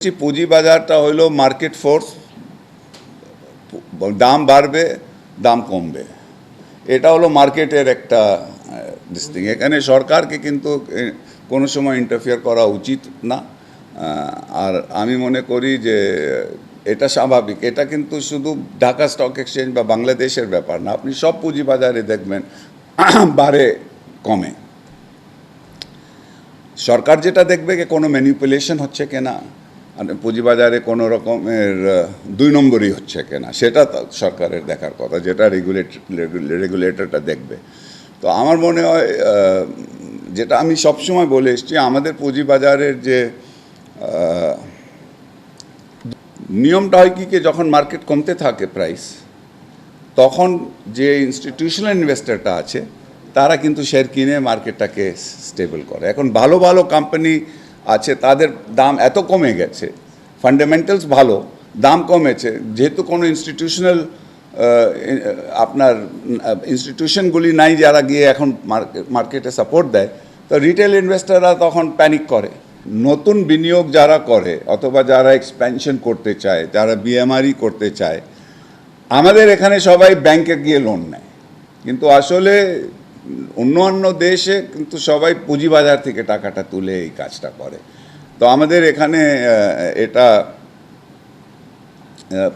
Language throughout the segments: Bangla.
পুঁজি বাজারটা হলো মার্কেট ফোর্স, দাম বাড়বে দাম কমবে, এটা হলো মার্কেটের একটা দিস্তিং। এখানে সরকারকে কিন্তু কোনো সময় ইন্টারফিয়ার করা উচিত না। আর আমি মনে করি যে এটা স্বাভাবিক, এটা কিন্তু শুধু ঢাকা স্টক এক্সচেঞ্জ বা বাংলাদেশের ব্যাপার না, আপনি সব পুঁজি বাজারে দেখবেন বাড়ে কমে। সরকার যেটা দেখবে যে কোনো ম্যানিপুলেশন হচ্ছে কিনা, পুঁজিবাজারে কোনো রকমের দুই নম্বরই হচ্ছে কিনা, সেটা সরকারের দেখার কথা, যেটা রেগুলেটরটা দেখবে। তো আমার মনে হয় যেটা আমি সবসময় বলে এসেছি, আমাদের পুঁজিবাজারের যে নিয়মটা হয় কি, যখন মার্কেট কমতে থাকে প্রাইস, তখন যে ইনস্টিটিউশনাল ইনভেস্টরটা আছে তারা কিন্তু শেয়ার কিনে মার্কেটটাকে স্টেবল করে। এখন ভালো ভালো কোম্পানি আছে, তাদের দাম এত কমে গেছে, ফান্ডামেন্টালস ভালো, দাম কমেছে, যেহেতু কোনো ইনস্টিটিউশনাল আপনার ইনস্টিটিউশনগুলি নাই যারা গিয়ে এখন মার্কেটে সাপোর্ট দেয়, তো রিটেল ইনভেস্টররা তখন প্যানিক করে। নতুন বিনিয়োগ যারা করে অথবা যারা এক্সপ্যানশন করতে চায়, যারা বিএমআরই করতে চায়, আমাদের এখানে সবাই ব্যাংকে গিয়ে লোন নেয়, কিন্তু আসলে অন্য দেশে কিন্তু সবাই পুঁজিবাজার থেকে টাকাটা তুলে এই কাজটা করে। তো আমাদের এখানে এটা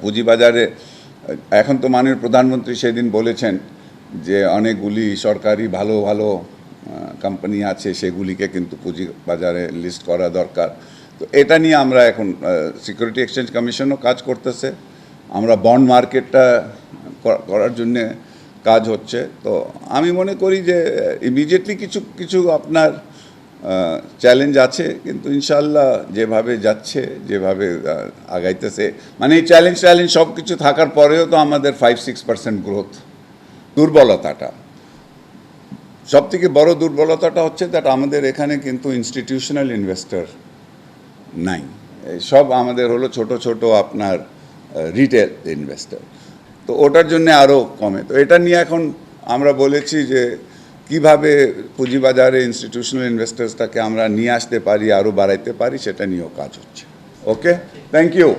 পুঁজিবাজারে এখন তো মাননীয় প্রধানমন্ত্রী সেদিন বলেছেন যে অনেকগুলি সরকারি ভালো ভালো কোম্পানি আছে, সেগুলিকে কিন্তু পুঁজিবাজারে লিস্ট করা দরকার। তো এটা নিয়ে আমরা এখন সিকিউরিটি এক্সচেঞ্জ কমিশনও কাজ করতেছে, আমরা বন্ড মার্কেটটা করার জন্যে কাজ হচ্ছে। তো আমি মনে করি যে ইমিডিয়েটলি কিছু কিছু আপনার চ্যালেঞ্জ আছে, কিন্তু ইনশাল্লাহ যেভাবে যাচ্ছে, যেভাবে আগাইতেছে, মানে এই চ্যালেঞ্জ সব কিছু থাকার পরেও তো আমাদের 5-6% গ্রোথ। দুর্বলতাটা, সবথেকে বড় দুর্বলতাটা হচ্ছে দ্যাট আমাদের এখানে কিন্তু ইনস্টিটিউশনাল ইনভেস্টর নাই, সব আমাদের হলো ছোট ছোট আপনার রিটেল ইনভেস্টর। তো ওটার জন্য আরও কমে। তো এটা নিয়ে এখন আমরা বলেছি যে কিভাবে পুঁজিবাজারে ইনস্টিটিউশনাল ইনভেস্টার্সটাকে আমরা নিয়ে আসতে পারি, আরও বাড়াইতে পারি, সেটা নিয়েও কাজ হচ্ছে। ওকে, থ্যাংক ইউ।